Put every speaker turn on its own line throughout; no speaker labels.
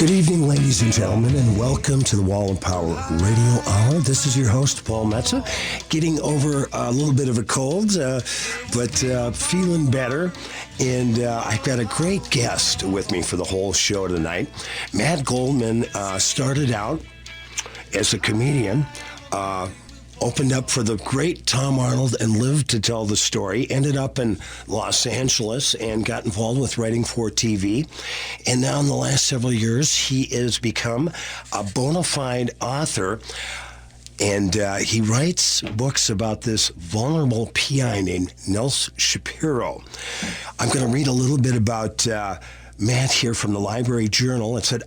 Good evening, ladies and gentlemen, and welcome to the Wall of Power Radio Hour. This is your host, Paul Metza, getting over a little bit of a cold, but feeling better. And I've got a great guest with me for the whole show tonight. Matt Goldman started out as a comedian, opened up for the great Tom Arnold and lived to tell the story, ended up in Los Angeles and got involved with writing for TV. And now in the last several years, he has become a bona fide author. And he writes books about this vulnerable PI named Nels Shapiro. I'm going to read a little bit about Matt here from the Library Journal. It said,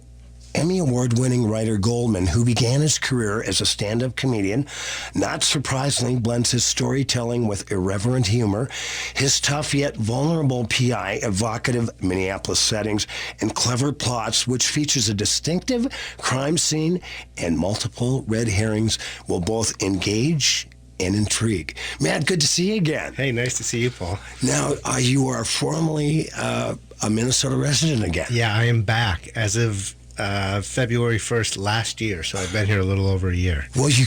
Emmy Award-winning writer Goldman, who began his career as a stand-up comedian, not surprisingly blends his storytelling with irreverent humor, his tough yet vulnerable PI, evocative Minneapolis settings, and clever plots, which features a distinctive crime scene and multiple red herrings, will both engage and intrigue. Matt, good to see you again.
Hey, nice to see you, Paul.
Now, you are formally a Minnesota resident again.
Yeah, I am back as of February 1st last year, so I've been here a little over a year.
Well, you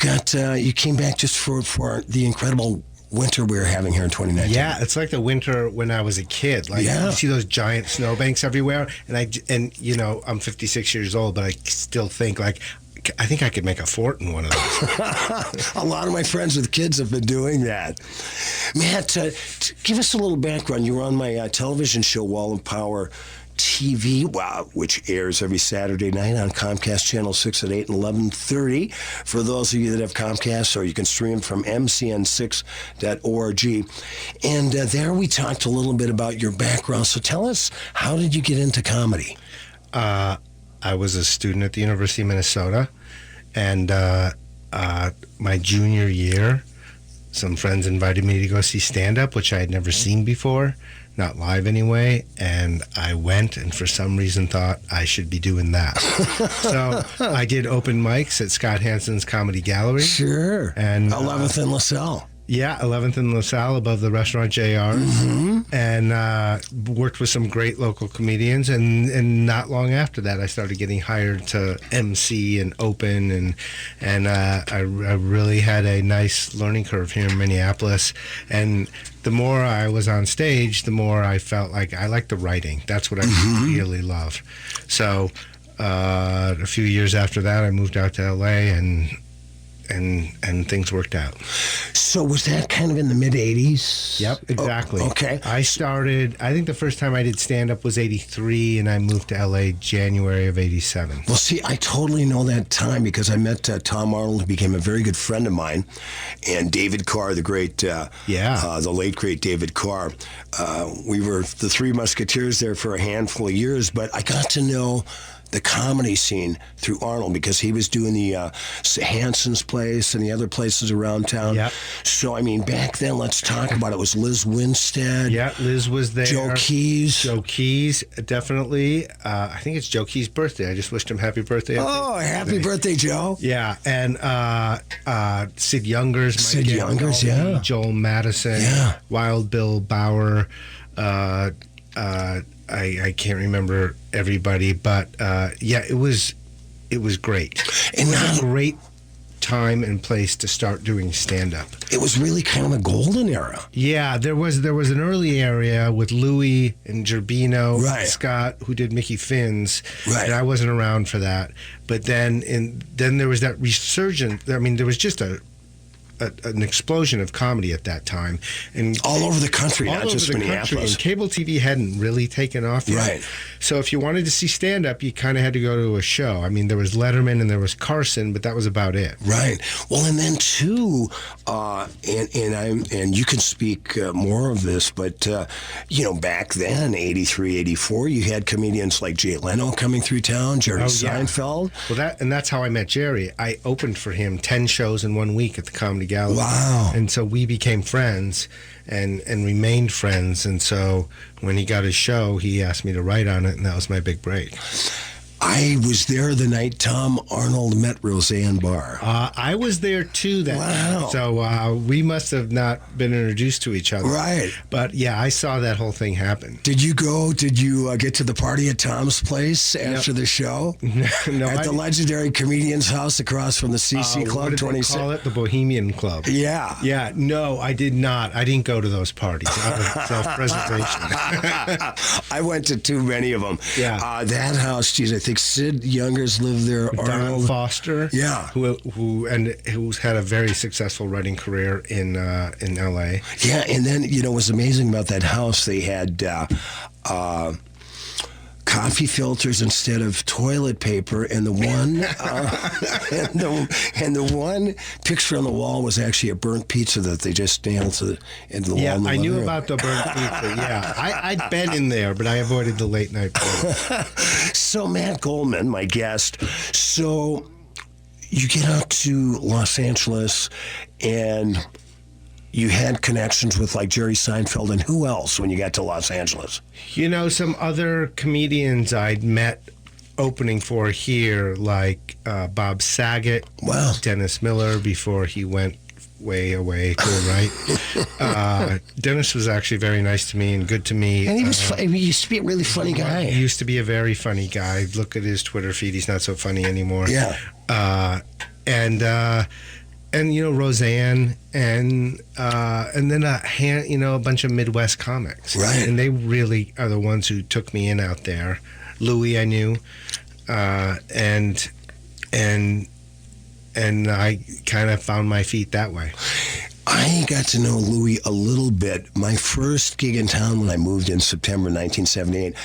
came back just for the incredible winter we were having here in 2019.
Yeah, it's like the winter when I was a kid. Like, you see those giant snowbanks everywhere, and you know, I'm 56 years old, but I still think like, I think I could make a fort in one of those.
A lot of my friends with kids have been doing that. Matt, give us a little background. You were on my television show, Wall of Power TV, which airs every Saturday night on Comcast Channel 6 at 8 and 11:30. For those of you that have Comcast, or you can stream from mcn6.org. And there we talked a little bit about your background. So tell us, how did you get into comedy?
I was a student at the University of Minnesota, and my junior year, some friends invited me to go see stand-up, which I had never seen before. Not live anyway, and I went and for some reason thought I should be doing that. So I did open mics at Scott Hansen's Comedy Gallery.
Sure.
And
11th and LaSalle.
Yeah, 11th and LaSalle above the restaurant JR.
Mm-hmm.
And worked with some great local comedians. And not long after that, I started getting hired to MC and open. And I really had a nice learning curve here in Minneapolis. And the more I was on stage, the more I felt like I liked the writing. That's what I really love. So a few years after that, I moved out to LA and things worked out.
So was that kind of in the mid-'80s?
Yep, exactly.
Oh, okay.
I think the first time I did stand-up was 83, and I moved to L.A. January of 87.
Well, see, I totally know that time because I met Tom Arnold, who became a very good friend of mine, and David Carr, the great, the late, great David Carr. We were the Three Musketeers there for a handful of years, but I got to know the comedy scene through Arnold because he was doing the Hanson's Place and the other places around town.
Yep.
So, I mean, back then, let's talk about it. It was Liz Winstead.
Yeah, Liz was there.
Joe Keys.
Joe Keys, definitely. I think it's Joe Keys' birthday. I just wished him happy birthday.
Oh, happy birthday, Joe.
Yeah, and Sid Youngers.
Sid Youngers, yeah.
Joel Madison.
Yeah.
Wild Bill Bauer. I can't remember everybody, but it was great. And it was a great time and place to start doing stand-up.
It was really kind of a golden era.
Yeah, there was an early area with Louis and Gerbino,
right.
Scott, who did Mickey Finn's,
right.
And I wasn't around for that. But then there was that resurgence. I mean, there was just an explosion of comedy at that time, and
all over the country, not just Minneapolis.
And cable TV hadn't really taken off yet.
Right.
So if you wanted to see stand-up, you kind of had to go to a show. I mean, there was Letterman and there was Carson, but that was about it.
Right. Well, and then too, and you can speak more of this, but back then, 83, 84, you had comedians like Jay Leno coming through town, Jerry Seinfeld.
Well, that's how I met Jerry. I opened for him 10 shows in 1 week at the Comedy Gallery.
Wow.
And so we became friends and remained friends. And so when he got his show, he asked me to write on it, and that was my big break.
I was there the night Tom Arnold met Roseanne Barr.
I was there too that
Wow.
night, so we must have not been introduced to each other.
Right.
But yeah, I saw that whole thing happen.
Did you go? Did you get to the party at Tom's place after the show?
No,
At the legendary comedian's house across from the CC Club
what did they
26.
call it? The Bohemian Club.
Yeah.
Yeah, no, I did not. I didn't go to those parties out of self-preservation.
I went to too many of them.
Yeah.
That house, geez, I think Sid Youngers lived there.
Don
Arnold.
Foster,
Yeah.
who's had a very successful writing career in L.A.
Yeah, and then, what was amazing about that house, they had coffee filters instead of toilet paper, and the one and the one picture on the wall was actually a burnt pizza that they just nailed into the wall.
Yeah,
in the
I knew
living room.
about the burnt pizza. Yeah, I'd been in there, but I avoided the late night food.
So Matt Goldman, my guest. So you get out to Los Angeles, and you had connections with like Jerry Seinfeld, and who else when you got to Los Angeles?
Some other comedians I'd met opening for here, like Bob Saget,
Wow.
Dennis Miller, before he went way away to the right. Dennis was actually very nice to me and good to me.
And he was he used to be a really funny guy.
He used to be a very funny guy. Look at his Twitter feed; he's not so funny anymore.
Yeah.
And Roseanne, and then a bunch of Midwest comics,
Right.
And they really are the ones who took me in out there. Louis, I knew, and I kind of found my feet that way.
I got to know Louis a little bit. My first gig in town when I moved in September 1978,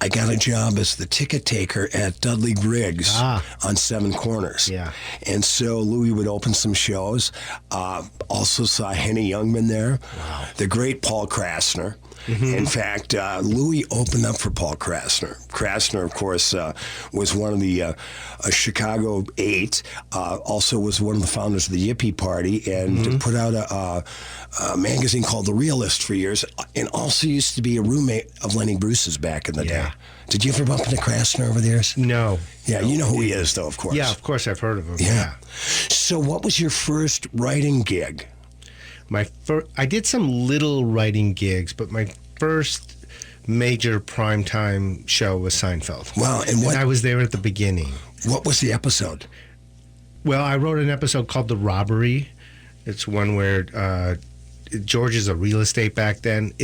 I got a job as the ticket taker at Dudley Griggs on Seven Corners.
Yeah.
And so Louis would open some shows. Also saw Henny Youngman there.
Wow.
The great Paul Krasner. Mm-hmm. In fact, Louis opened up for Paul Krasner. Krasner, of course, was one of the Chicago 8. Also was one of the founders of the Yippie Party, and put out a magazine called The Realist for years, and also used to be a roommate of Lenny Bruce's back in the day. Did you ever bump into Krasner over the years?
No.
Yeah, you know who he is, though, of course.
Yeah, of course I've heard of him.
Yeah. So what was your first writing gig?
I did some little writing gigs, but my first major primetime show was Seinfeld.
Wow, and
I was there at the beginning.
What was the episode?
Well, I wrote an episode called The Robbery. It's one where George is a real estate back then.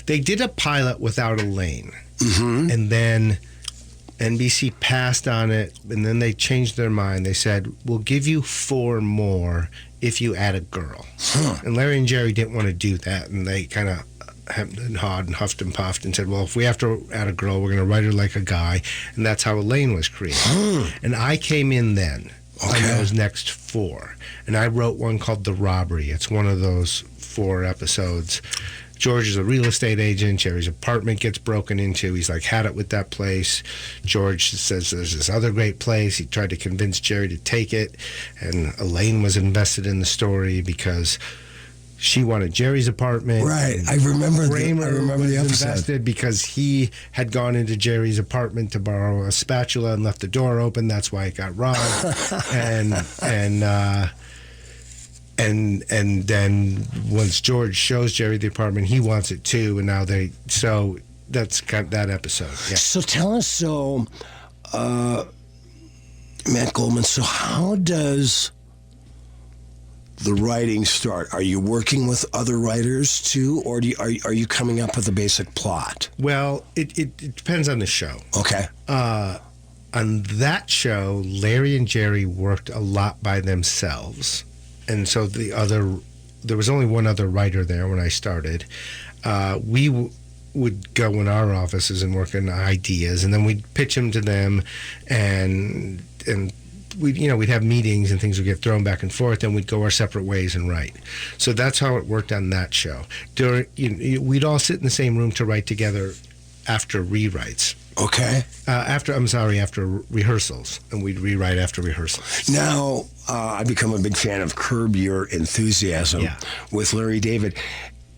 They did a pilot without Elaine, and then NBC passed on it, and then they changed their mind. They said, we'll give you 4 more if you add a girl. And Larry and Jerry didn't want to do that, and they kind of hemmed and hawed and huffed and puffed and said, well, if we have to add a girl, we're going to write her like a guy, and that's how Elaine was created. And I came in then on those next 4, and I wrote one called The Robbery. It's one of those 4 episodes. George is a real estate agent. Jerry's apartment gets broken into. He's like, had it with that place. George says there's this other great place. He tried to convince Jerry to take it. And Elaine was invested in the story because she wanted Jerry's apartment.
Right. I remember the episode.
Invested because he had gone into Jerry's apartment to borrow a spatula and left the door open. That's why it got robbed. And then once George shows Jerry the apartment, he wants it too, and now so that's kind of that episode. Yeah.
So tell us, Matt Goldman, so how does the writing start? Are you working with other writers too, or are you coming up with a basic plot?
Well, it depends on the show.
Okay.
On that show, Larry and Jerry worked a lot by themselves. And so there was only one other writer there when I started. We would go in our offices and work on ideas, and then we'd pitch them to them, and we'd have meetings and things would get thrown back and forth, and we'd go our separate ways and write. So that's how it worked on that show. We'd all sit in the same room to write together after rewrites.
Okay.
After rehearsals, and we'd rewrite after rehearsals.
Now, I've become a big fan of Curb Your Enthusiasm with Larry David.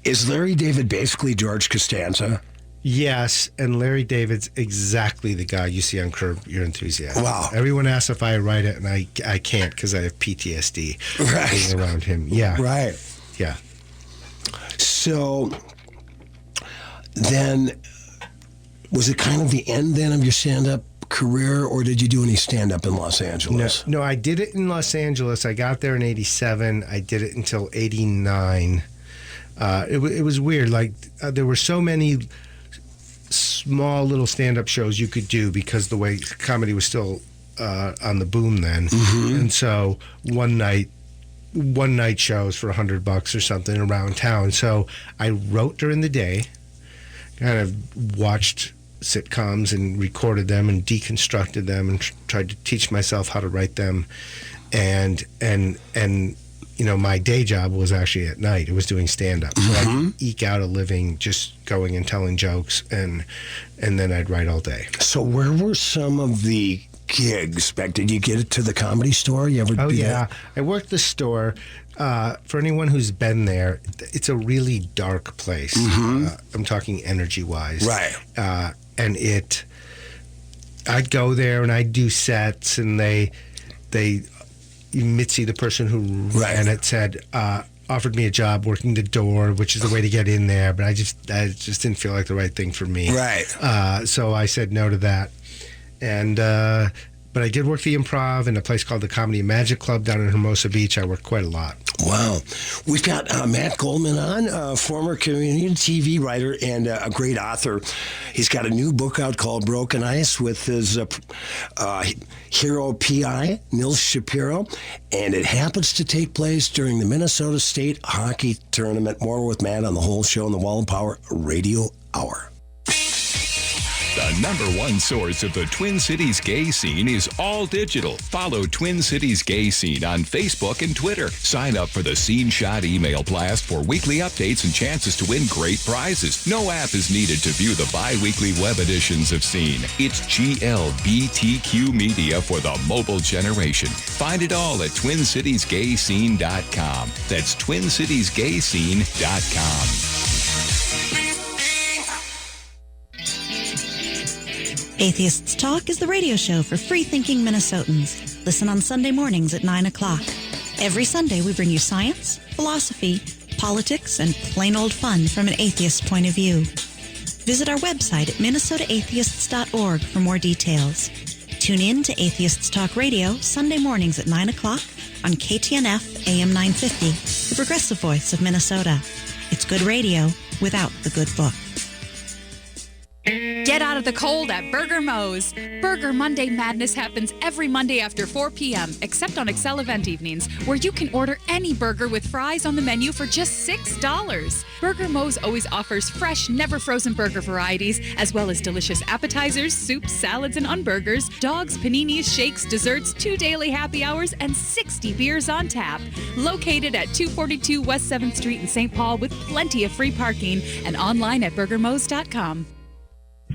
Is Larry David basically George Costanza?
Yes, and Larry David's exactly the guy you see on Curb Your Enthusiasm.
Wow.
Everyone asks if I write it, and I can't because I have PTSD being around him. Yeah.
Right.
Yeah.
So then, was it kind of the end then of your stand-up career, or did you do any stand-up in Los Angeles?
No, I did it in Los Angeles. I got there in 87. I did it until 89. It was weird. Like, there were so many small little stand-up shows you could do because the way comedy was still on the boom then. Mm-hmm. And so one night shows for $100 or something around town. So I wrote during the day, kind of watched sitcoms and recorded them and deconstructed them and tried to teach myself how to write them. And you know, my day job was actually at night. It was doing stand-up. So I'd eke out a living just going and telling jokes, and then I'd write all day.
So where were some of the gigs back? Did you get it to the Comedy Store? You ever?
Oh,
do
yeah.
that?
I worked the store. For anyone who's been there, it's a really dark place. I'm talking energy-wise.
Right.
And I'd go there and I'd do sets, and Mitzi, the person who ran it, said, offered me a job working the door, which is the way to get in there, but I just didn't feel like the right thing for me.
Right.
So I said no to that. And but I did work the Improv in a place called the Comedy Magic Club down in Hermosa Beach. I worked quite a lot.
Wow. We've got Matt Goldman on, former community TV writer and a great author. He's got a new book out called Broken Ice with his hero PI, Nils Shapiro, and it happens to take place during the Minnesota State Hockey Tournament. More with Matt on The Whole Show in the Wall and Power Radio Hour.
The number one source of the Twin Cities gay scene is all digital. Follow Twin Cities Gay Scene on Facebook and Twitter. Sign up for the Scene Shot email blast for weekly updates and chances to win great prizes. No app is needed to view the bi-weekly web editions of Scene. It's GLBTQ media for the mobile generation. Find it all at TwinCitiesGayScene.com. That's TwinCitiesGayScene.com.
Atheists Talk is the radio show for free-thinking Minnesotans. Listen on Sunday mornings at 9 o'clock. Every Sunday, we bring you science, philosophy, politics, and plain old fun from an atheist's point of view. Visit our website at minnesotaatheists.org for more details. Tune in to Atheists Talk Radio Sunday mornings at 9 o'clock on KTNF AM 950, the progressive voice of Minnesota. It's good radio without the good book.
Get out of the cold at Burger Mo's. Burger Monday Madness happens every Monday after 4 p.m., except on Excel event evenings, where you can order any burger with fries on the menu for just $6. Burger Mo's always offers fresh, never-frozen burger varieties, as well as delicious appetizers, soups, salads, and unburgers, dogs, paninis, shakes, desserts, 2 daily happy hours, and 60 beers on tap. Located at 242 West 7th Street in St. Paul with plenty of free parking and online at burgermos.com.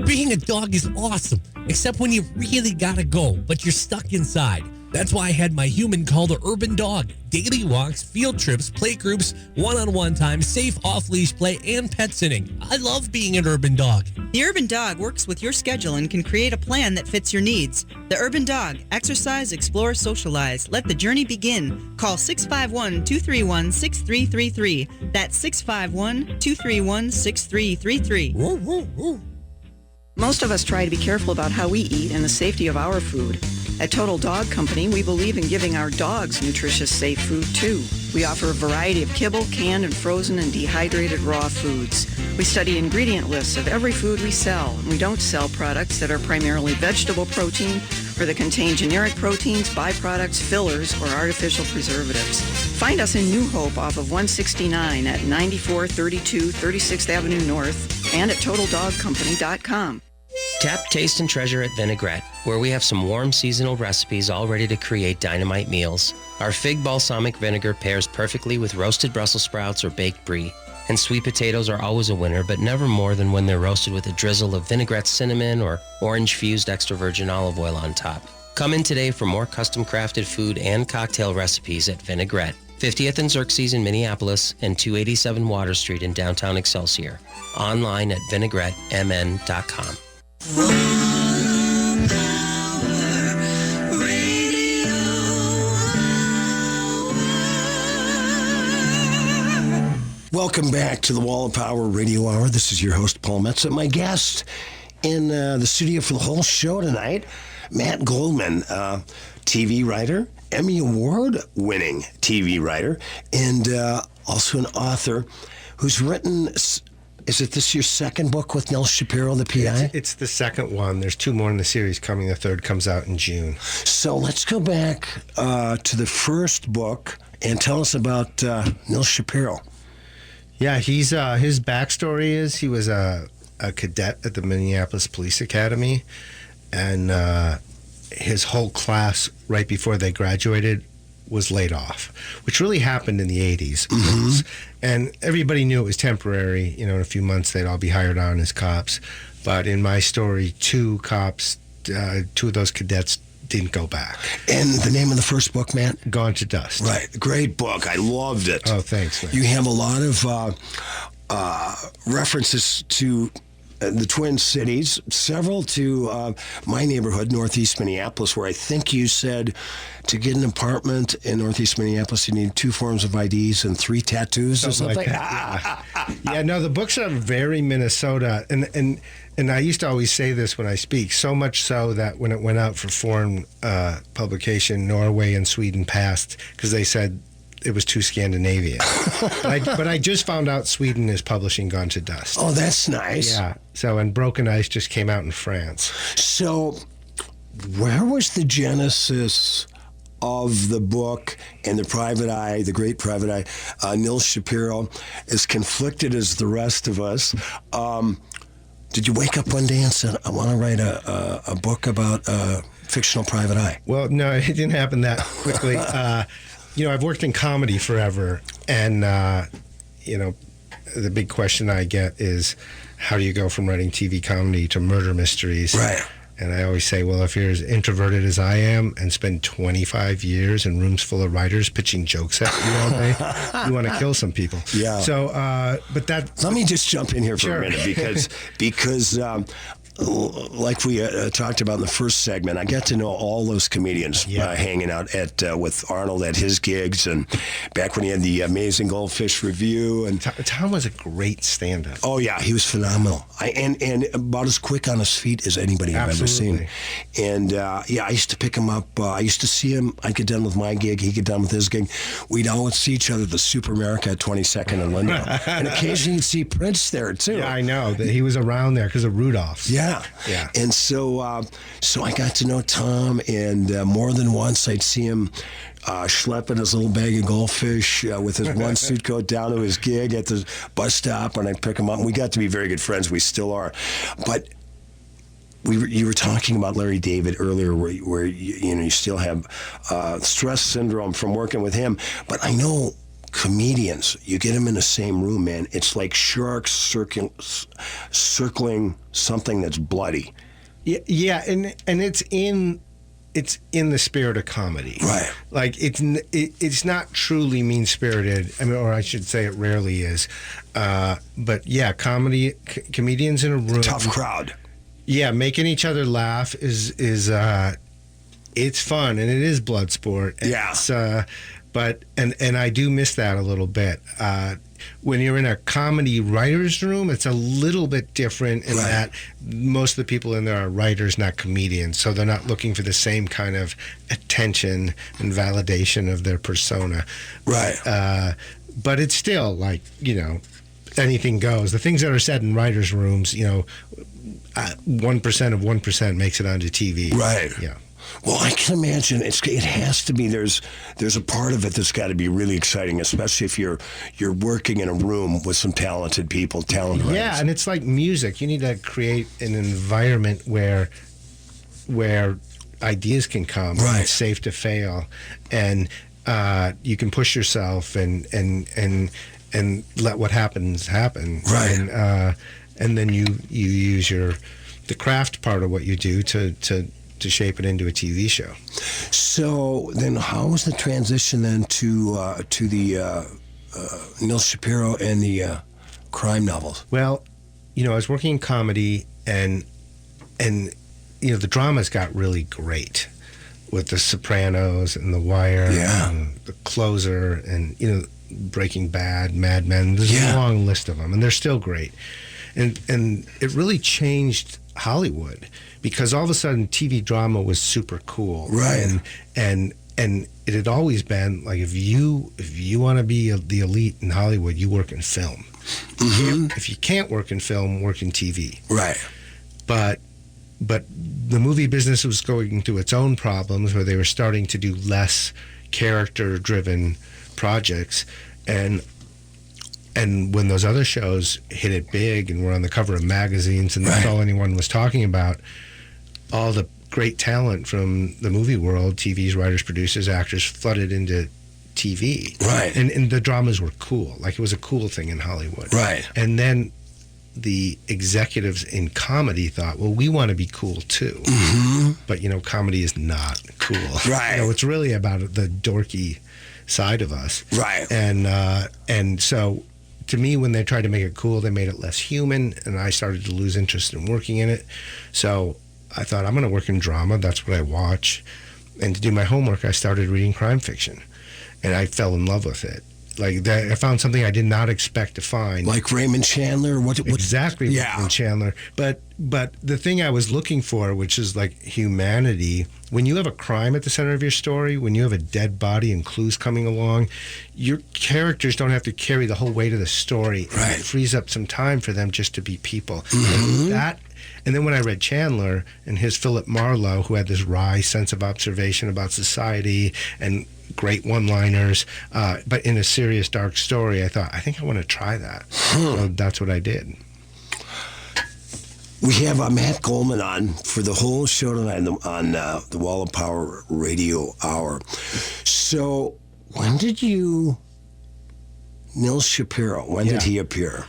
Being a dog is awesome, except when you really gotta go, but you're stuck inside. That's why I had my human called the Urban Dog. Daily walks, field trips, play groups, one-on-one time, safe off-leash play, and pet sitting. I love being an Urban Dog.
The Urban Dog works with your schedule and can create a plan that fits your needs. The Urban Dog. Exercise, explore, socialize. Let the journey begin. Call 651-231-6333. That's 651-231-6333.
Most of us try to be careful about how we eat and the safety of our food. At Total Dog Company, we believe in giving our dogs nutritious, safe food, too. We offer a variety of kibble, canned and frozen and dehydrated raw foods. We study ingredient lists of every food we sell, and we don't sell products that are primarily vegetable protein or that contain generic proteins, byproducts, fillers, or artificial preservatives. Find us in New Hope off of 169 at 9432 36th Avenue North and at TotalDogCompany.com.
Tap, taste, and treasure at Vinaigrette, where we have some warm seasonal recipes all ready to create dynamite meals. Our fig balsamic vinegar pairs perfectly with roasted Brussels sprouts or baked brie. And sweet potatoes are always a winner, but never more than when they're roasted with a drizzle of vinaigrette cinnamon or orange-fused extra virgin olive oil on top. Come in today for more custom-crafted food and cocktail recipes at Vinaigrette. 50th and Xerxes in Minneapolis, and 287 Water Street in downtown Excelsior. Online at vinaigrettemn.com.
Welcome back to the Wall of Power Radio Hour. This is your host, Paul Metza. My guest in the studio for the whole show tonight, Matt Goldman, TV writer, Emmy Award-winning TV writer, and also an author who's written... Is it this your second book with Nell Shapiro, the PI?
It's the second one. There's 2 more in the series coming. The third comes out in June.
So let's go back to the first book and tell us about Nell Shapiro.
Yeah, he's his backstory is he was a cadet at the Minneapolis Police Academy, and his whole class right before they graduated was laid off, which really happened in the 80s. Mm-hmm. And everybody knew it was temporary. You know, in a few months they'd all be hired on as cops. But in my story, 2 cops, 2 of those cadets didn't go back.
And the name of the first book, Matt?
Gone to Dust.
Right. Great book. I loved it.
Oh, thanks, man.
You have a lot of references to the Twin Cities, several to my neighborhood, Northeast Minneapolis, where I think you said to get an apartment in Northeast Minneapolis, you need 2 forms of IDs and 3 tattoos or something.
Like that, yeah, no, the books are very Minnesota. And I used to always say this when I speak, so much so that when it went out for foreign publication, Norway and Sweden passed because they said it was too Scandinavian. But I just found out Sweden is publishing Gone to Dust.
Oh, that's nice.
Yeah. So, and Broken Ice just came out in France.
So, where was the genesis of the book and the private eye, the great private eye? Nell Shapiro, as conflicted as the rest of us. Did you wake up one day and said, I want to write a book about fictional private eye?
Well, no, it didn't happen that quickly. I've worked in comedy forever, and, the big question I get is, how do you go from writing TV comedy to murder mysteries?
Right.
And I always say, well, if you're as introverted as I am and spend 25 years in rooms full of writers pitching jokes at you all day, you want to kill some people.
Yeah.
So, but that...
Let me just jump in here for
Sure.
a minute because like we talked about in the first segment, I got to know all those comedians hanging out with Arnold at his gigs, and back when he had the Amazing Goldfish Review. And
Tom was a great stand-up.
Oh yeah, he was phenomenal. And about as quick on his feet as anybody I've ever seen. And I used to pick him up. I used to see him. I'd get done with my gig. He'd get done with his gig. We'd always see each other at the Super America at 22nd and Lindell. And occasionally you'd see Prince there too.
Yeah, I know that he was around there because of Rudolph's.
Yeah. And so I got to know Tom, and more than once I'd see him schlepping his little bag of goldfish with his one suit coat down to his gig at the bus stop, and I'd pick him up. And we got to be very good friends. We still are. But you were talking about Larry David earlier, where you still have stress syndrome from working with him. But I know comedians, you get them in the same room, man, it's like sharks circling something that's bloody.
Yeah, and it's in the spirit of comedy,
right?
Like it's not truly mean spirited. I mean, or I should say, it rarely is. But yeah, comedians in a room,
tough crowd. Yeah,
making each other laugh is it's fun, and it is blood sport.
Yeah.
But I do miss that a little bit. When you're in a comedy writer's room, it's a little bit different in that most of the people in there are writers, not comedians. So they're not looking for the same kind of attention and validation of their persona.
Right.
But it's still like, anything goes. The things that are said in writers' rooms, 1% of 1% makes it onto TV.
Right.
Yeah.
Well, I can imagine it has to be. There's a part of it that's got to be really exciting, especially if you're working in a room with some talented people, talented writers.
Yeah, and it's like music. You need to create an environment where ideas can come.
Right.
It's safe to fail, and you can push yourself and let what happens happen.
Right.
And then you use the craft part of what you do to to shape it into a TV show.
So then, how was the transition then to the Neil Shapiro and the crime novels?
Well, I was working in comedy, and the dramas got really great with The Sopranos and The Wire, and The Closer, and Breaking Bad, Mad Men. There's a long list of them, and they're still great. And it really changed Hollywood because all of a sudden TV drama was super cool,
right?
And it had always been like if you want to be the elite in Hollywood, you work in film. If you can't work in film, work in TV,
right?
But the movie business was going through its own problems where they were starting to do less character-driven projects, and when those other shows hit it big and were on the cover of magazines and that's all anyone was talking about, all the great talent from the movie world, TV's writers, producers, actors, flooded into TV.
Right.
And the dramas were cool. Like, it was a cool thing in Hollywood.
Right.
And then the executives in comedy thought, well, we want to be cool too. But, comedy is not cool.
Right.
It's really about the dorky side of us.
Right.
And so, to me, when they tried to make it cool, they made it less human, and I started to lose interest in working in it. So I thought, I'm going to work in drama. That's what I watch. And to do my homework, I started reading crime fiction, and I fell in love with it. Like that, I found something I did not expect to find.
Like Raymond Chandler? What
exactly, Raymond Chandler. But the thing I was looking for, which is like humanity, when you have a crime at the center of your story, when you have a dead body and clues coming along, your characters don't have to carry the whole weight of the story. And it frees up some time for them just to be people. And then when I read Chandler and his Philip Marlowe, who had this wry sense of observation about society and great one-liners, but in a serious, dark story, I thought, I think I want to try that. So that's what I did.
We have Matt Goldman on for the whole show tonight on the Wall of Power Radio Hour. So when did Neil Shapiro, when did he appear?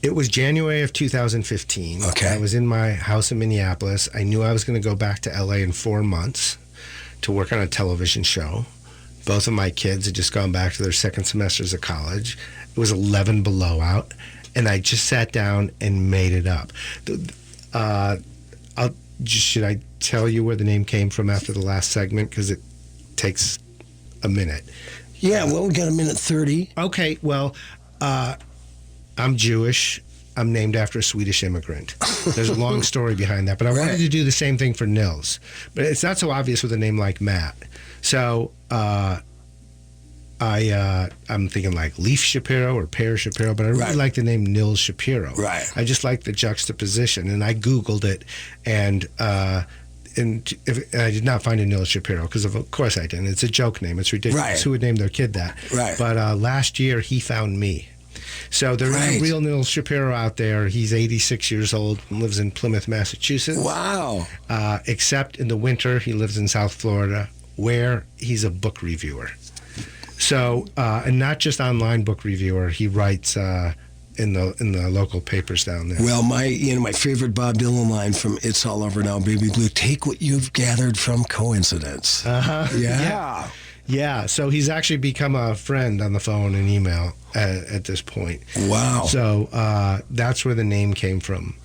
It was January of 2015.
Okay.
I was in my house in Minneapolis. I knew I was going to go back to LA in 4 months to work on a television show. Both of my kids had just gone back to their second semesters of college. It was 11 below out, and I just sat down and made it up. Should I tell you where the name came from after the last segment? Because it takes a minute.
Yeah, well, we got a minute 30.
Okay, well, I'm Jewish. I'm named after a Swedish immigrant. There's a long story behind that, but I wanted to do the same thing for Nils. But it's not so obvious with a name like Matt. So I'm thinking like Leaf Shapiro or Pear Shapiro, but I really like the name Nils Shapiro.
Right.
I just like the juxtaposition, and I Googled it, and I did not find a Nils Shapiro because of course I didn't. It's a joke name. It's ridiculous.
Right.
Who would name their kid that?
Right.
But last year he found me. So there is a real Neil Shapiro out there. He's 86 years old and lives in Plymouth, Massachusetts.
Wow.
Except in the winter, he lives in South Florida, where he's a book reviewer. So, and not just online book reviewer, he writes in the local papers down there.
Well, my favorite Bob Dylan line from "It's All Over Now, Baby Blue": "Take what you've gathered from coincidence." Yeah.
Yeah, so he's actually become a friend on the phone and email at this point.
Wow.
So that's where the name came from.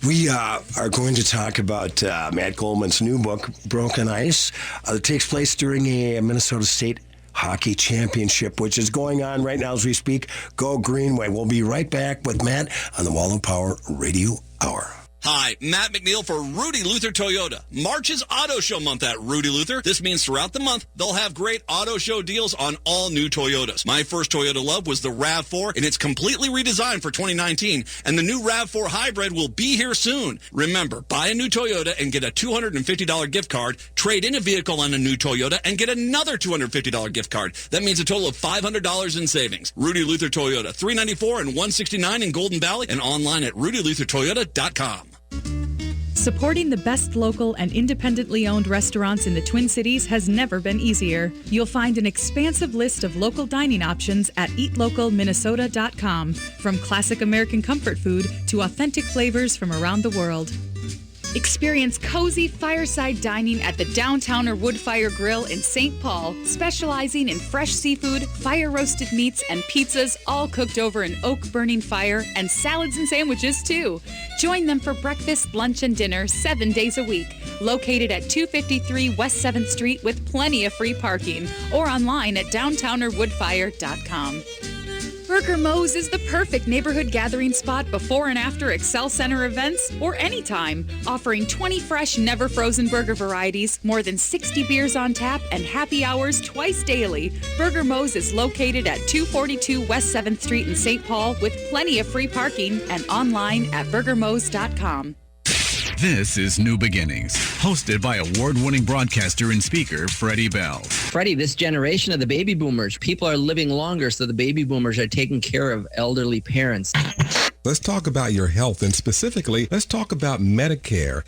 We are going to talk about Matt Goldman's new book, Broken Ice. It takes place during a Minnesota State Hockey Championship, which is going on right now as we speak. Go Greenway. We'll be right back with Matt on the Wall of Power Radio Hour.
Hi, Matt McNeil for Rudy Luther Toyota. March is Auto Show month at Rudy Luther. This means throughout the month, they'll have great auto show deals on all new Toyotas. My first Toyota love was the RAV4, and it's completely redesigned for 2019, and the new RAV4 Hybrid will be here soon. Remember, buy a new Toyota and get a $250 gift card, trade in a vehicle on a new Toyota, and get another $250 gift card. That means a total of $500 in savings. Rudy Luther Toyota, 394 and 169 in Golden Valley, and online at rudyluthertoyota.com.
Supporting the best local and independently owned restaurants in the Twin Cities has never been easier. You'll find an expansive list of local dining options at eatlocalminnesota.com, from classic American comfort food to authentic flavors from around the world. Experience cozy fireside dining at the Downtowner Woodfire Grill in St. Paul, specializing in fresh seafood, fire-roasted meats, and pizzas, all cooked over an oak-burning fire, and salads and sandwiches, too. Join them for breakfast, lunch, and dinner 7 days a week. Located at 253 West 7th Street with plenty of free parking, or online at downtownerwoodfire.com. Burger Mo's is the perfect neighborhood gathering spot before and after Excel Center events or anytime. Offering 20 fresh, never frozen burger varieties, more than 60 beers on tap, and happy hours twice daily. Burger Mo's is located at 242 West 7th Street in St. Paul with plenty of free parking and online at burgermos.com.
This is New Beginnings, hosted by award-winning broadcaster and speaker Freddie Bell.
Freddie, this generation of the baby boomers, people are living longer, so the baby boomers are taking care of elderly parents.
Let's talk about your health, and specifically, let's talk about Medicare.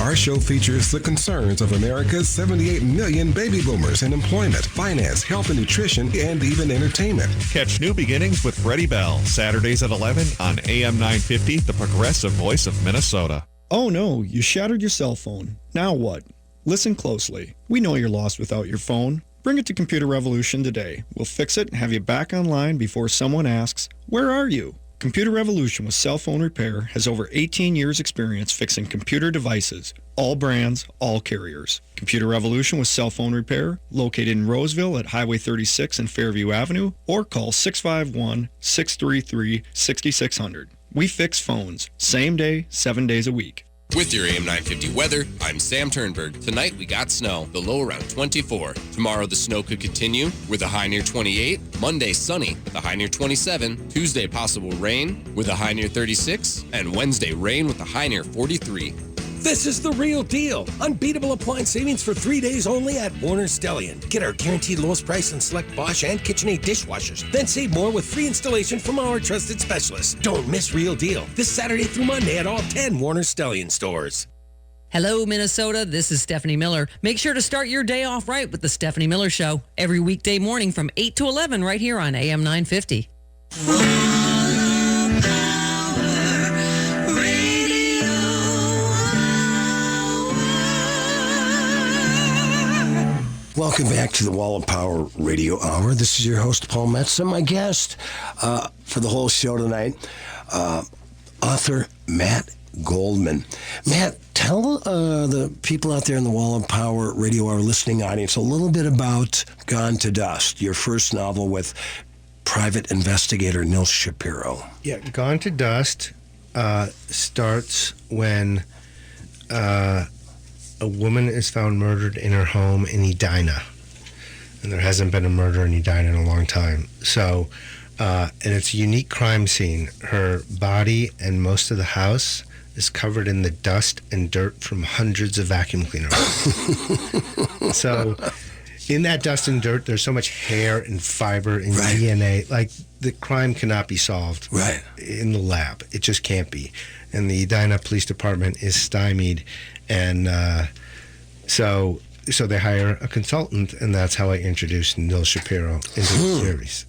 Our show features the concerns of America's 78 million baby boomers in employment, finance, health and nutrition, and even entertainment.
Catch New Beginnings with Freddie Bell, Saturdays at 11 on AM 950, the progressive voice of Minnesota.
Oh no, you shattered your cell phone. Now what? Listen closely. We know you're lost without your phone. Bring it to Computer Revolution today. We'll fix it and have you back online before someone asks, "Where are you?" Computer Revolution with cell phone repair has over 18 years experience fixing computer devices, all brands, all carriers. Computer Revolution with cell phone repair, located in Roseville at Highway 36 and Fairview Avenue, or call 651-633-6600. We fix phones, same day, 7 days a week.
With your AM 950 weather, I'm Sam Turnberg. Tonight we got snow, the low around 24. Tomorrow the snow could continue with a high near 28. Monday sunny, the high near 27. Tuesday possible rain with a high near 36. And Wednesday rain with a high near 43.
This is the real deal. Unbeatable appliance savings for 3 days only at Warner Stellian. Get our guaranteed lowest price on select Bosch and KitchenAid dishwashers. Then save more with free installation from our trusted specialists. Don't miss Real Deal this Saturday through Monday at all 10 Warner Stellian stores.
Hello, Minnesota. This is Stephanie Miller. Make sure to start your day off right with the Stephanie Miller Show every weekday morning from 8 to 11 right here on AM 950.
Welcome back to the Wall of Power Radio Hour. This is your host, Paul Metza. My guest for the whole show tonight, author Matt Goldman. Matt, tell the people out there in the Wall of Power Radio Hour listening audience a little bit about Gone to Dust, your first novel with private investigator Nils Shapiro.
Yeah, Gone to Dust starts when a woman is found murdered in her home in Edina, and there hasn't been a murder in Edina in a long time. So, and it's a unique crime scene. Her body and most of the house is covered in the dust and dirt from hundreds of vacuum cleaners. So, in that dust and dirt, there's so much hair and fiber and DNA. Like, the crime cannot be solved in the lab. It just can't be. And the Edina Police Department is stymied. And so they hire a consultant, and that's how I introduced Nils Shapiro into the series.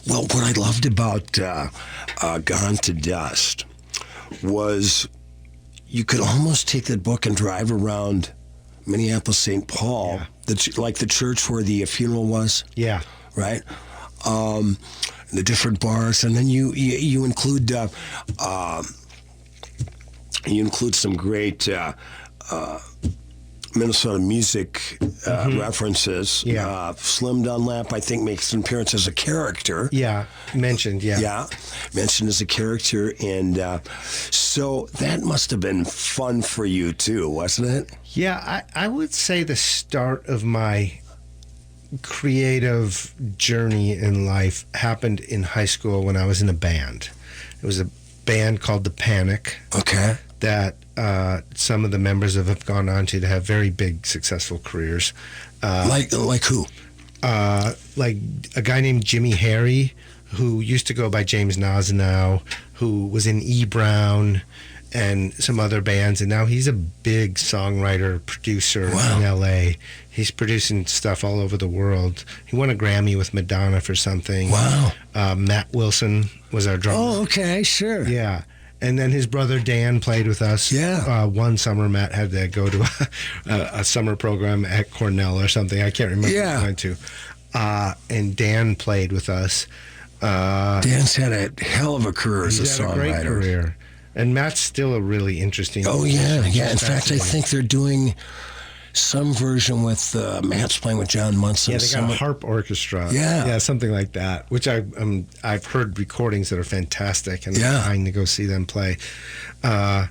Well, what I loved about Gone to Dust was you could almost take that book and drive around Minneapolis, St. Paul, like the church where the funeral was.
Yeah.
Right? The different bars. And then you include some great Minnesota music references.
Yeah.
Slim Dunlap, I think, makes an appearance as a character.
Yeah, mentioned, yeah.
Yeah, mentioned as a character. And so that must have been fun for you, too, wasn't it?
Yeah, I would say the start of my creative journey in life happened in high school when I was in a band. It was a band called The Panic.
Okay.
That some of the members have gone on to have very big, successful careers.
Like who?
Like a guy named Jimmy Harry, who used to go by James Nazenau, who was in E. Brown and some other bands, and now he's a big songwriter, producer in L.A. He's producing stuff all over the world. He won a Grammy with Madonna for something.
Wow.
Matt Wilson was our drummer.
Oh, okay, sure.
Yeah. And then his brother Dan played with us.
Yeah.
One summer, Matt had to go to a summer program at Cornell or something. I can't remember what he went to. And Dan played with us.
Dan's had a hell of a career as a
He's had
songwriter.
a great career. And Matt's still a really interesting.
Oh, yeah. In fact, I think they're doing some version with Matt's playing with John Munson.
Yeah, they got a harp orchestra.
Yeah.
Something like that. Which I've heard recordings that are fantastic, and
Yeah.
I'm trying to go see them play.
Well,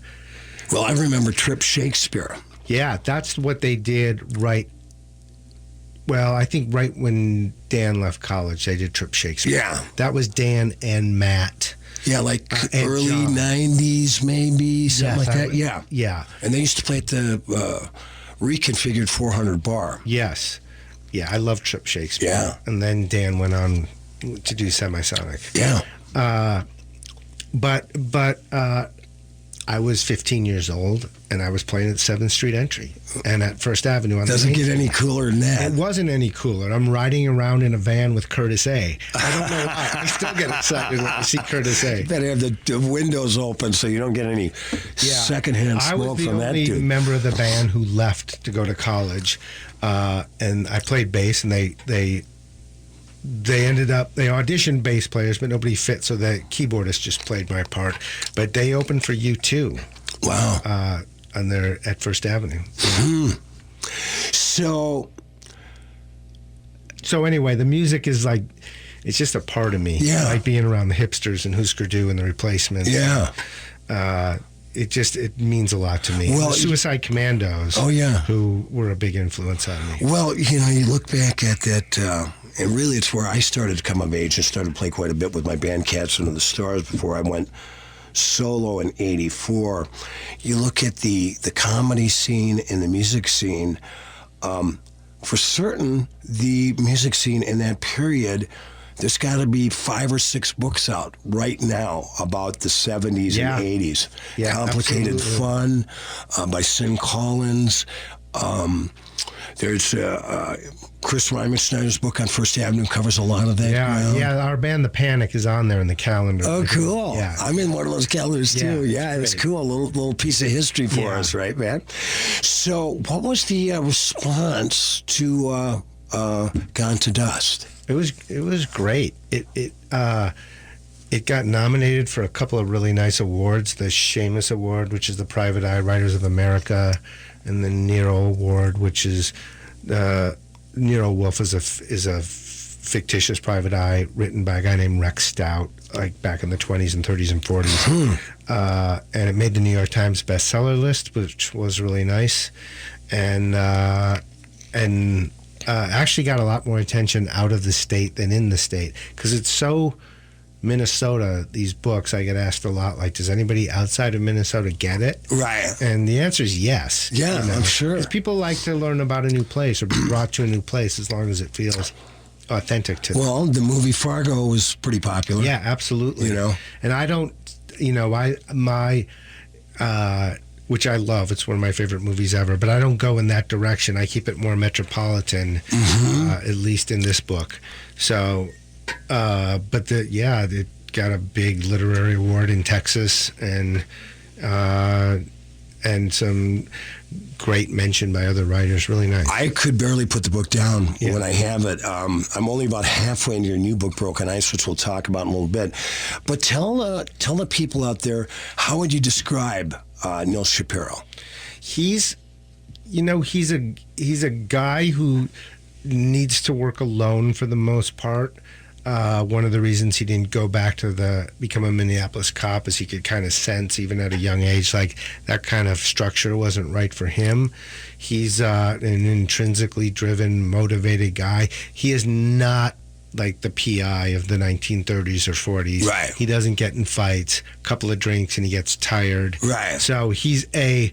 I remember Trip Shakespeare.
Yeah, that's what they did right. Well, I think right when Dan left college, they did Trip Shakespeare.
Yeah.
That was Dan and Matt.
Yeah, like
and
early
John.
90s, maybe, something
Yes,
like that. Yeah.
Yeah.
And they used to play at the reconfigured 400 bar.
Yes. Yeah, I love Trip Shakespeare.
Yeah.
And then Dan went on to do Semisonic.
Yeah.
But I was 15 years old, and I was playing at 7th Street Entry and at First Avenue. On
Doesn't
the
get
main
any
floor.
cooler than that.
It wasn't any cooler. I'm riding around in a van with Curtis A. I don't know why. I still get excited when I see Curtis A.
You better have the windows open so you don't get any secondhand
I
smoke
was the
from that
only
dude.
member of the band who left to go to college, and I played bass, and they ended up, they auditioned bass players, but nobody fit, so the keyboardist just played my part. But they opened for U2.
Wow.
And they're at First Avenue.
So
anyway, the music is like, it's just a part of me.
Yeah.
I like being around the hipsters and Husker Du and the Replacements.
Yeah.
It means a lot to me.
Well,
the Suicide Commandos.
Oh, yeah.
Who were a big influence on me.
Well, you look back at that, and really it's where I started to come of age and started to play quite a bit with my band Cats Under the Stars before I went solo in '84. You look at the comedy scene and the music scene. For certain, the music scene in that period, there's got to be 5 or 6 books out right now about the 70s and 80s.
Yeah,
Complicated
absolutely.
Fun by Sim Collins. There's Chris Reimerschneider's book on First Avenue covers a lot of that ground.
Yeah, our band, The Panic, is on there in the calendar.
Oh, cool.
Yeah.
I'm in one of those calendars, too. Yeah, it's
great.
cool. A little piece of history for us, right, man? So what was the response to Gone to Dust?
It was great. It got nominated for a couple of really nice awards. The Seamus Award, which is the Private Eye Writers of America, and the Nero Award, which is Nero Wolfe is a fictitious private eye written by a guy named Rex Stout, like back in the 20s and 30s and 40s. And it made the New York Times bestseller list, which was really nice. And actually got a lot more attention out of the state than in the state, because it's so Minnesota, these books. I get asked a lot, like, does anybody outside of Minnesota get it?
Right.
And the answer is yes.
Yeah, I'm sure.
Because people like to learn about a new place or be brought to a new place as long as it feels authentic to them.
Well, the movie Fargo was pretty popular.
Yeah, absolutely. And I don't, which I love. It's one of my favorite movies ever. But I don't go in that direction. I keep it more metropolitan, at least in this book. So, it got a big literary award in Texas and some great mention by other writers. Really nice.
I could barely put the book down when I have it. I'm only about halfway into your new book, Broken Ice, which we'll talk about in a little bit. But tell the people out there, how would you describe Neil Shapiro?
He's a guy who needs to work alone for the most part. One of the reasons he didn't go back to become a Minneapolis cop is he could kind of sense, even at a young age, like that kind of structure wasn't right for him. He's an intrinsically driven, motivated guy. He is not like the PI of the 1930s or 40s.
Right.
He doesn't get in fights, a couple of drinks and he gets tired.
Right.
So he's a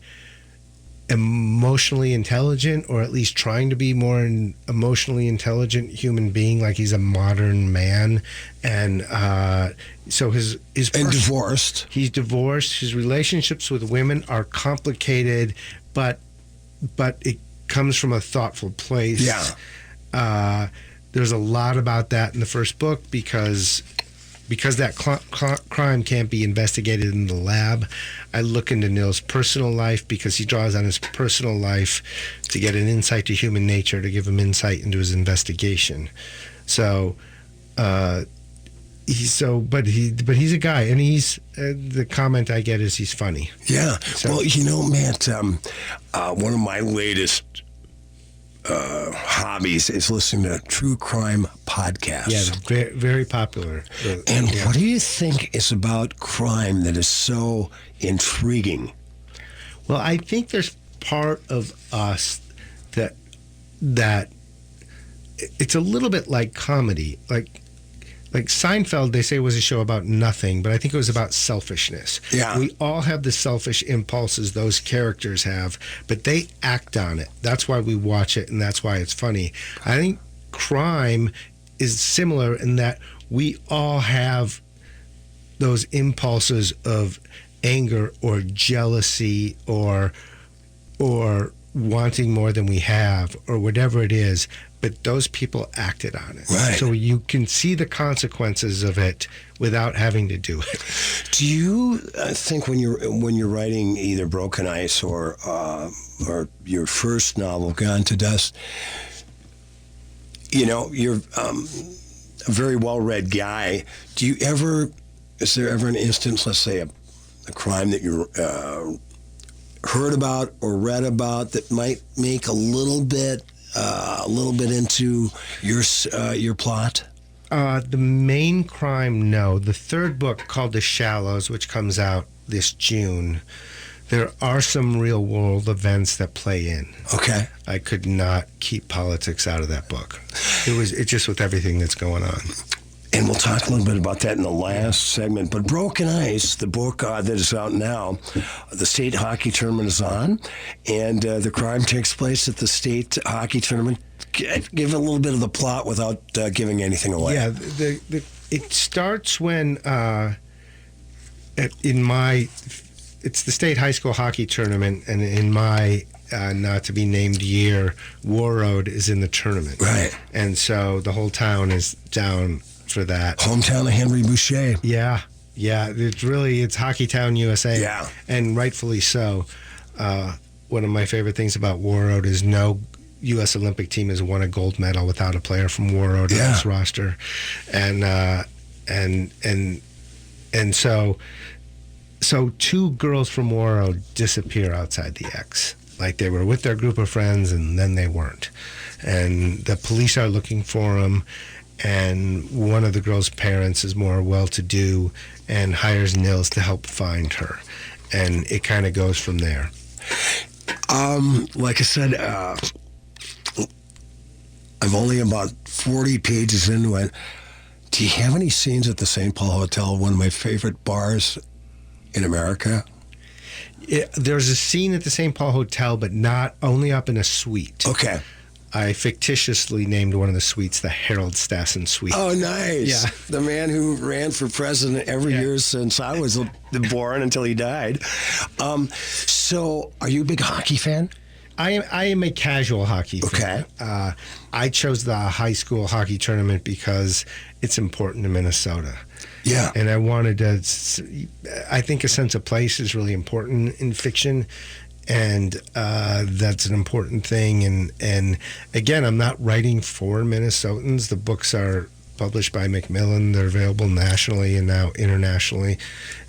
emotionally intelligent, or at least trying to be more an emotionally intelligent human being, like he's a modern man. And so his
and divorced.
He's divorced. His relationships with women are complicated, but it comes from a thoughtful place.
Yeah.
There's a lot about that in the first book because because that crime can't be investigated in the lab, I look into Nils' personal life because he draws on his personal life to get an insight to human nature, to give him insight into his investigation. So, but he's a guy, and he's the comment I get is he's funny.
Yeah.
So,
well, Matt, one of my latest hobbies is listening to true crime podcasts.
Yeah, very, very popular.
And what do you think is about crime that is so intriguing?
Well, I think there's part of us that it's a little bit like comedy. Like Seinfeld, they say was a show about nothing, but I think it was about selfishness.
Yeah.
We all have the selfish impulses those characters have, but they act on it. That's why we watch it, and that's why it's funny. I think crime is similar in that we all have those impulses of anger or jealousy or wanting more than we have or whatever it is, but those people acted on it.
Right.
So you can see the consequences of it without having to do it.
Do you think when you're writing either Broken Ice or your first novel, Gone to Dust, you're a very well-read guy. Is there ever an instance, let's say a crime that you heard about or read about that might make a little bit into your plot?
The main crime, no. The third book, called The Shallows, which comes out this June, there are some real world events that play in.
Okay.
I could not keep politics out of that book. It's just with everything that's going on.
And we'll talk a little bit about that in the last segment. But Broken Ice, the book that is out now, the state hockey tournament is on, and the crime takes place at the state hockey tournament. Give a little bit of the plot without giving anything away.
Yeah, it starts when it's the state high school hockey tournament, and in my not to be named year, Warroad is in the tournament.
Right.
And so the whole town is down for that.
Hometown of Henry Boucher.
Yeah. It's Hockey Town, USA.
Yeah.
And rightfully so. One of my favorite things about Warroad is no U.S. Olympic team has won a gold medal without a player from Warroad on its roster. And so two girls from Warroad disappear outside the X. Like they were with their group of friends and then they weren't. And the police are looking for them. And one of the girl's parents is more well-to-do and hires Nils to help find her. And it kind of goes from there.
Like I said, I'm only about 40 pages into it. Do you have any scenes at the St. Paul Hotel, one of my favorite bars in America?
There's a scene at the St. Paul Hotel, but not only up in a suite.
Okay.
I fictitiously named one of the suites the Harold Stassen Suite.
Oh, nice.
Yeah.
The man who ran for president every year since I was born until he died. So, are you a big hockey fan?
I am a casual hockey fan.
Okay.
I chose the high school hockey tournament because it's important to Minnesota.
Yeah.
And I think a sense of place is really important in fiction. And that's an important thing. And again, I'm not writing for Minnesotans. The books are published by Macmillan. They're available nationally and now internationally.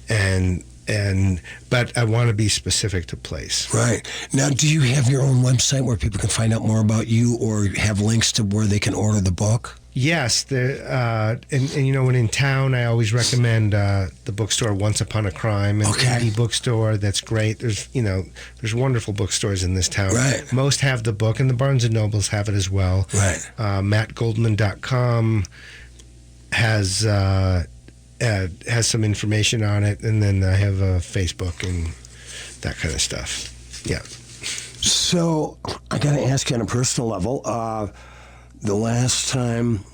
But I want to be specific to place.
Right. Now, do you have your own website where people can find out more about you or have links to where they can order the book?
Yes, and when in town, I always recommend the bookstore Once Upon a Crime, an indie bookstore that's great. There's wonderful bookstores in this town.
Right.
Most have the book, and the Barnes and Nobles have it as well.
Right.
MattGoldman.com has some information on it, and then I have a Facebook and that kind of stuff. Yeah.
So I got to ask you on a personal level. The last time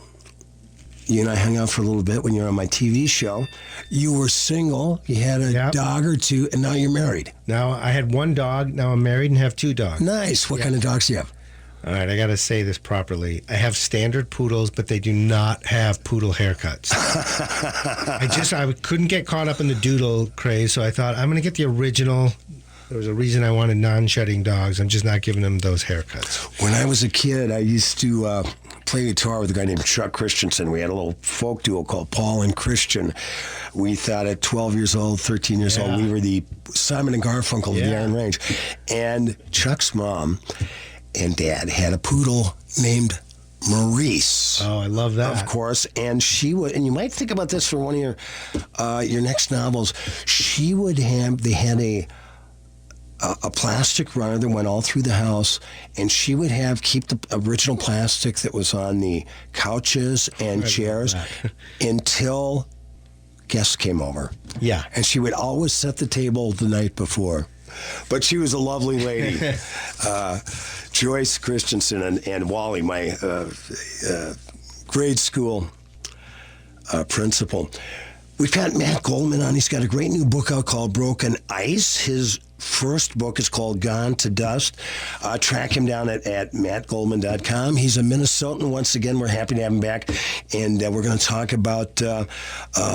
you and I hung out for a little bit when you were on my TV show, you were single, you had a dog or two, and now you're married.
Now I had one dog, now I'm married and have two dogs.
Nice. What kind of dogs do you have?
All right, I got to say this properly. I have standard poodles, but they do not have poodle haircuts. I couldn't get caught up in the doodle craze, so I thought I'm going to get the original. There was a reason I wanted non-shedding dogs. I'm just not giving them those haircuts.
When I was a kid, I used to play guitar with a guy named Chuck Christensen. We had a little folk duo called Paul and Christian. We thought at 12 years old, 13 years old, we were the Simon and Garfunkel of the Iron Range. And Chuck's mom and dad had a poodle named Maurice.
Oh, I love that.
Of course. And she would, and you might think about this for one of your next novels. They had a plastic runner that went all through the house, and she would keep the original plastic that was on the couches and chairs until guests came over.
Yeah.
And she would always set the table the night before. But she was a lovely lady. Joyce Christensen and Wally, my grade school principal. We've got Matt Goldman on. He's got a great new book out called Broken Ice. His first book is called Gone to Dust. Track him down at mattgoldman.com. He's a Minnesotan. Once again, we're happy to have him back. And we're going to talk about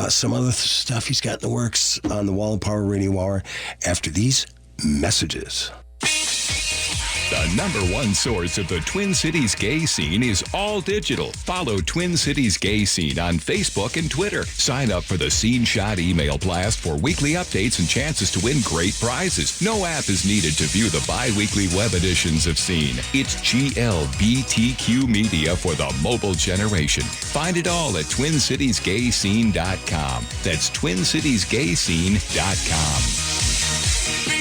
some other stuff he's got in the works on the Wall of Power Radio Hour after these messages.
The #1 source of the Twin Cities gay scene is All Digital. Follow Twin Cities Gay Scene on Facebook and Twitter. Sign up for the Scene Shot email blast for weekly updates and chances to win great prizes. No app is needed to view the bi-weekly web editions of Scene. It's GLBTQ media for the mobile generation. Find it all at TwinCitiesGayScene.com. That's TwinCitiesGayScene.com.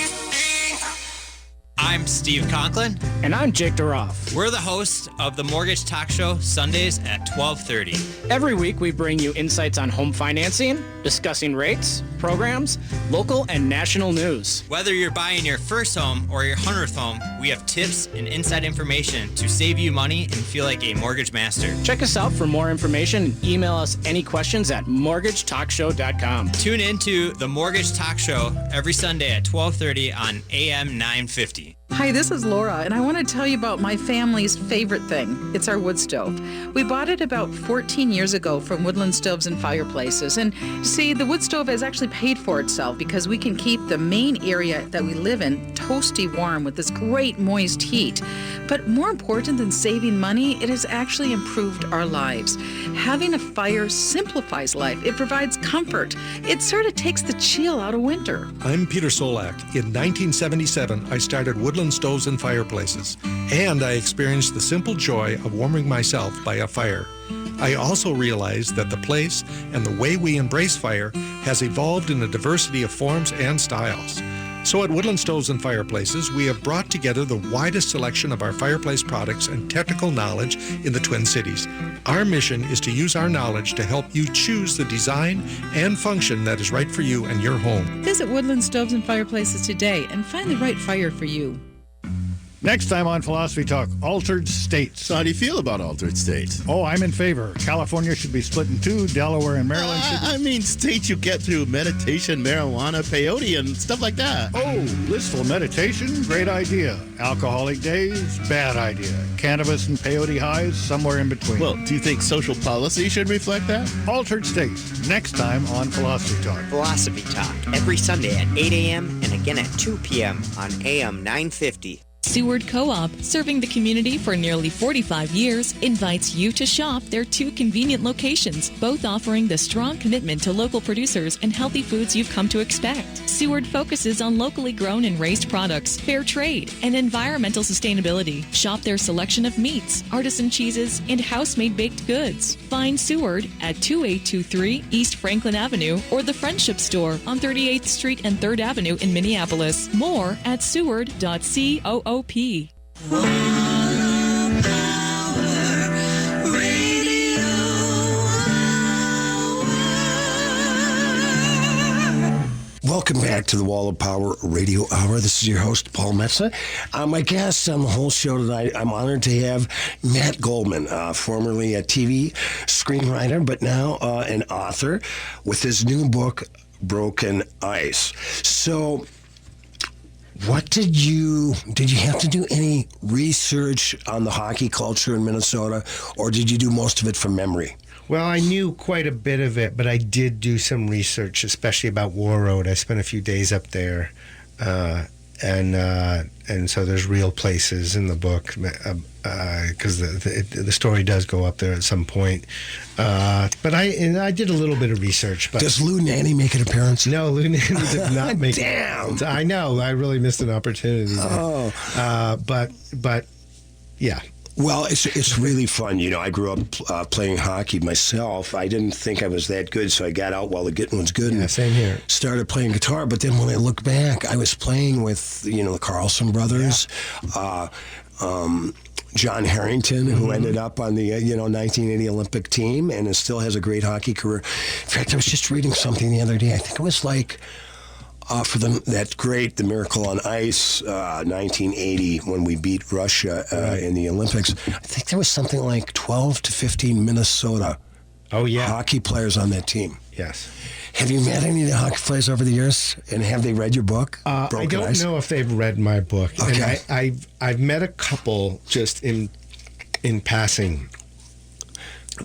I'm Steve Conklin.
And I'm Jake DeRoff.
We're the hosts of the Mortgage Talk Show, Sundays at 12:30.
Every week we bring you insights on home financing, discussing rates, programs, local and national news.
Whether you're buying your first home or your 100th home, we have tips and inside information to save you money and feel like a mortgage master.
Check us out for more information and email us any questions at mortgagetalkshow.com.
Tune into the Mortgage Talk Show every Sunday at 12:30 on AM 950.
Hi, this is Laura, and I want to tell you about my family's favorite thing. It's our wood stove. We bought it about 14 years ago from Woodland Stoves and Fireplaces. And see, the wood stove has actually paid for itself because we can keep the main area that we live in toasty warm with this great moist heat. But more important than saving money, it has actually improved our lives. Having a fire simplifies life. It provides comfort. It sort of takes the chill out of winter.
I'm Peter Solak. In 1977, I started Woodland Stoves and Fireplaces, and I experienced the simple joy of warming myself by a fire. I also realized that the place and the way we embrace fire has evolved in a diversity of forms and styles. So at Woodland Stoves and Fireplaces, we have brought together the widest selection of our fireplace products and technical knowledge in the Twin Cities. Our mission is to use our knowledge to help you choose the design and function that is right for you and your home.
Visit Woodland Stoves and Fireplaces today and find the right fire for you.
Next time on Philosophy Talk, altered states.
So how do you feel about altered states?
Oh, I'm in favor. California should be split in two. Delaware and Maryland should be...
I mean states you get through meditation, marijuana, peyote, and stuff like that.
Oh, blissful meditation? Great idea. Alcoholic days? Bad idea. Cannabis and peyote highs? Somewhere in between.
Well, do you think social policy should reflect that?
Altered states. Next time on Philosophy Talk.
Philosophy Talk. Every Sunday at 8 a.m. and again at 2 p.m. on AM 950.
Seward Co-op, serving the community for nearly 45 years, invites you to shop their two convenient locations, both offering the strong commitment to local producers and healthy foods you've come to expect. Seward focuses on locally grown and raised products, fair trade, and environmental sustainability. Shop their selection of meats, artisan cheeses, and house-made baked goods. Find Seward at 2823 East Franklin Avenue or the Friendship Store on 38th Street and 3rd Avenue in Minneapolis. More at seward.coop.
Welcome back to the Wall of Power Radio Hour. This is your host, Paul Metza. My guest on the whole show tonight, I'm honored to have Matt Goldman, formerly a TV screenwriter, but now an author with his new book, Broken Ice. So, What did you have to do any research on the hockey culture in Minnesota, or did you do most of it from memory?
Well, I knew quite a bit of it, but I did do some research, especially about War Road. I spent a few days up there, and so there's real places in the book because the story does go up there at some point. But I did a little bit of research. But
does Lou Nanny make an appearance?
No, Lou Nanny did not make.
Damn!
I know. I really missed an opportunity there.
Oh,
but yeah.
Well, it's really fun. You know, I grew up playing hockey myself. I didn't think I was that good, so I got out while the getting was good.
Yeah,
and
same here.
Started playing guitar, but then when I look back, I was playing with, the Carlson brothers, John Harrington, who ended up on the 1980 Olympic team and still has a great hockey career. In fact, I was just reading something the other day. I think it was like for The Miracle on Ice, 1980, when we beat Russia in the Olympics. I think there was something like 12 to 15 Minnesota hockey players on that team.
Yes.
Have you met any of the hockey players over the years, and have they read your book?
I don't know if they've read my book.
Okay.
And I've met a couple just in passing.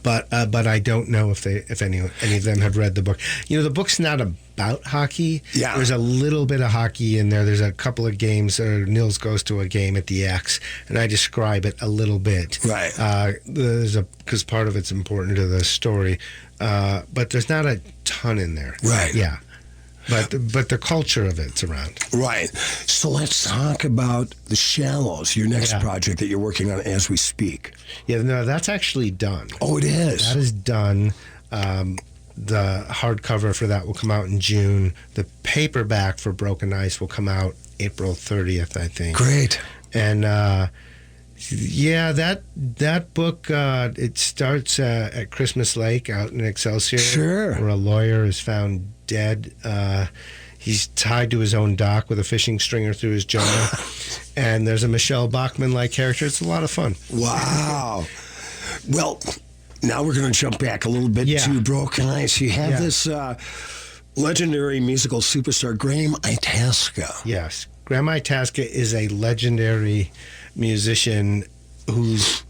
But I don't know if any of them have read the book. The book's not about hockey.
Yeah.
There's a little bit of hockey in there. There's a couple of games. Nils goes to a game at the X, and I describe it a little bit.
Right.
Because part of it's important to the story, but there's not a ton in there.
Right.
Yeah. But the culture of it's around.
Right. So let's talk about The Shallows, your next project that you're working on as we speak.
Yeah, no, that's actually done.
Oh, it is?
That is done. The hardcover for that will come out in June. The paperback for Broken Ice will come out April 30th, I think.
Great.
And that book, it starts at Christmas Lake out in Excelsior.
Sure.
Where a lawyer is found dead. He's tied to his own dock with a fishing stringer through his jaw. And there's a Michelle Bachmann-like character. It's a lot of fun.
Wow. Well, now we're going to jump back a little bit to Broken Ice. You have this legendary musical superstar, Graham Itasca.
Yes. Graham Itasca is a legendary musician who's,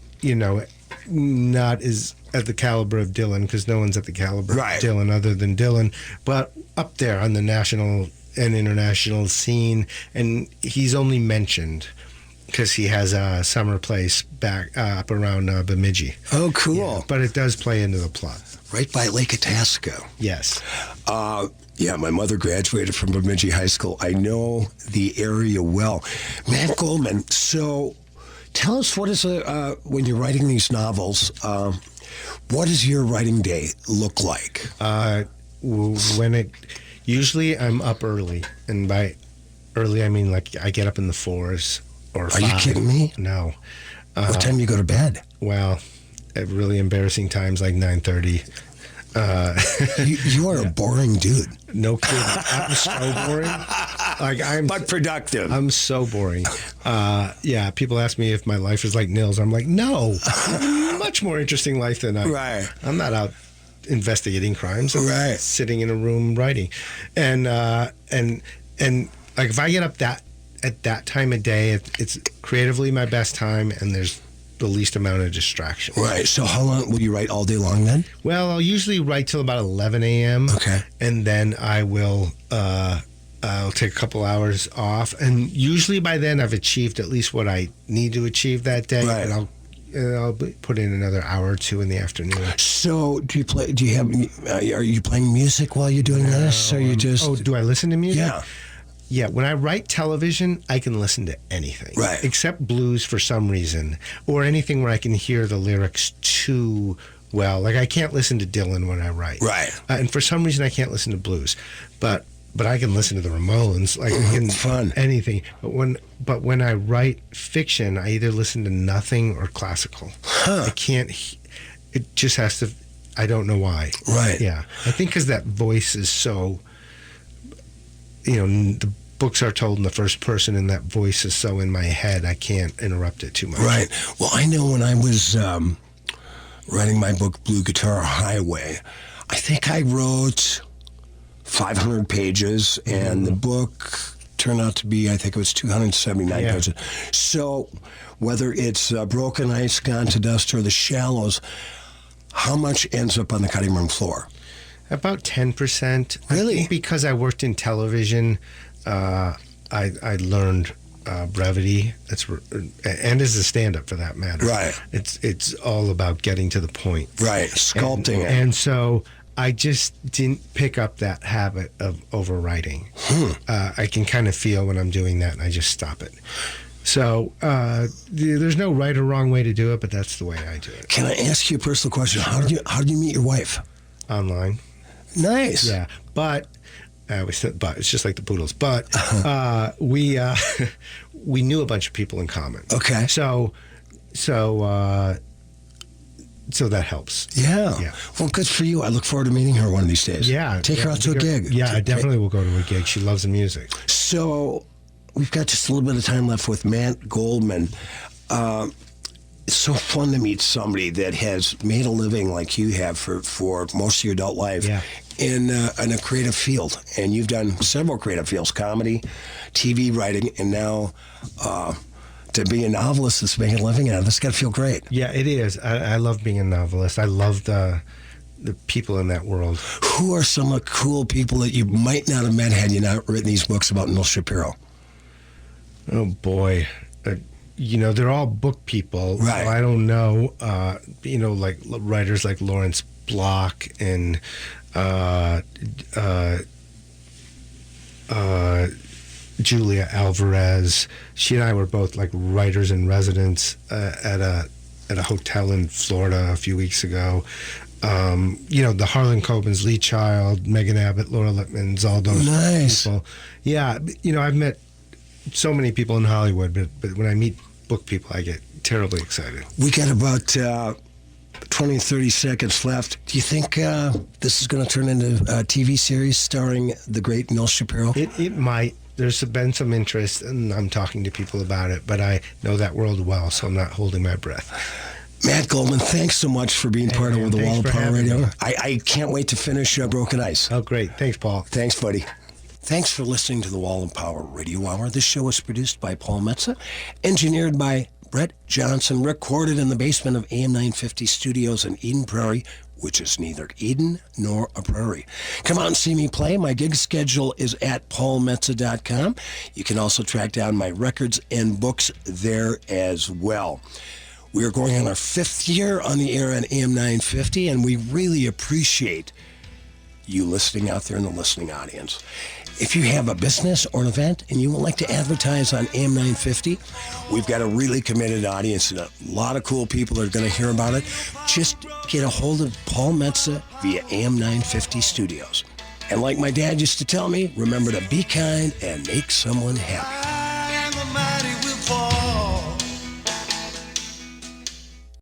not as at the caliber of Dylan, because no one's at the caliber of Dylan other than Dylan, but up there on the national and international scene. And he's only mentioned because he has a summer place back up around Bemidji.
Oh, cool.
Yeah, but it does play into the plot.
Right by Lake Itasca.
Yes.
Yeah, my mother graduated from Bemidji High School. I know the area well. Matt Goldman, so tell us, what is when you're writing these novels, what does your writing day look like?
Usually I'm up early, and by early I mean like I get up in the 4s or 5.
Are you kidding me?
No.
What time do you go to bed?
Well, at really embarrassing times like 9:30.
You are a boring dude.
No kidding. I'm so boring.
But productive.
I'm so boring. People ask me if my life is like Nils. I'm like, no. Much more interesting life than I.
Right.
I'm not out investigating crimes. I'm
right.
Sitting in a room writing, and like if I get up at that time of day, it's creatively my best time, and there's the least amount of distraction.
Right. So how long will you write all day long then?
Well, I'll usually write till about 11 a.m.
Okay.
And then I will I'll take a couple hours off, and usually by then I've achieved at least what I need to achieve that day.
Right.
And I'll put in another hour or two in the afternoon.
So are you playing music while you're doing this, or you just?
Oh, do I listen to music?
Yeah.
Yeah, when I write television, I can listen to anything.
Right.
Except blues for some reason, or anything where I can hear the lyrics too well. Like I can't listen to Dylan when I write.
Right.
And for some reason I can't listen to blues. But I can listen to the Ramones. Like I can
fun.
Anything. But when I write fiction, I either listen to nothing or classical. I can't. It just has to. I don't know why.
Right.
Yeah. I think because that voice is so. The books are told in the first person, and that voice is so in my head, I can't interrupt it too much.
Right. Well, I know when I was writing my book, Blue Guitar Highway, I think I wrote 500 pages, and the book turned out to be, I think it was 279
Yeah.
pages. So whether it's Broken Ice, Gone to Dust, or The Shallows, how much ends up on the cutting room floor?
About 10%.
Really?
I think because I worked in television, I learned brevity. And as a stand-up for that matter.
Right.
It's all about getting to the point.
Right. Sculpting it.
And so I just didn't pick up that habit of overwriting. I can kind of feel when I'm doing that, and I just stop it. So there's no right or wrong way to do it, but that's the way I do it.
Can I ask you a personal question? How did you meet your wife?
Online.
Nice.
Yeah, but I always said but. It's just like the Poodles. But we knew a bunch of people in common.
Okay.
So that helps.
Yeah. Well, good for you. I look forward to meeting her one of these days.
Yeah.
Take her out to a gig.
Yeah, I definitely will go to a gig. She loves the music.
So we've got just a little bit of time left with Matt Goldman. It's so fun to meet somebody that has made a living like you have for most of your adult life in a creative field. And you've done several creative fields, comedy, TV writing, and now to be a novelist that's making a living out of this got to feel great.
Yeah, it is. I love being a novelist. I love the people in that world.
Who are some of the cool people that you might not have met had you not written these books about Neil Shapiro?
Oh, boy. They're all book people.
Right.
I don't know. Like writers like Lawrence Block and Julia Alvarez. She and I were both like writers in residence at a hotel in Florida a few weeks ago. The Harlan Coben's, Lee Child, Megan Abbott, Laura Lippman's, all those people. Yeah, I've met so many people in Hollywood, but when I meet book people, I get terribly excited.
We got about 20, 30 seconds left. Do you think this is going to turn into a TV series starring the great Neil Shapiro?
It might. There's been some interest, and I'm talking to people about it, but I know that world well, so I'm not holding my breath.
Matt Goldman, thanks so much for being part of the Wall of Power Radio.
Me.
I can't wait to finish Broken Ice.
Oh, great. Thanks, Paul.
Thanks, buddy. Thanks for listening to the Wall of Power Radio Hour. This show is produced by Paul Metza, engineered by Brett Johnson, recorded in the basement of AM 950 Studios in Eden Prairie, which is neither Eden nor a prairie. Come out and see me play. My gig schedule is at paulmetza.com. You can also track down my records and books there as well. We are going on our 5th year on the air on AM 950, and we really appreciate you listening out there in the listening audience. If you have a business or an event and you would like to advertise on AM 950, we've got a really committed audience and a lot of cool people are going to hear about it. Just get a hold of Paul Metza via AM 950 Studios. And like my dad used to tell me, remember to be kind and make someone happy.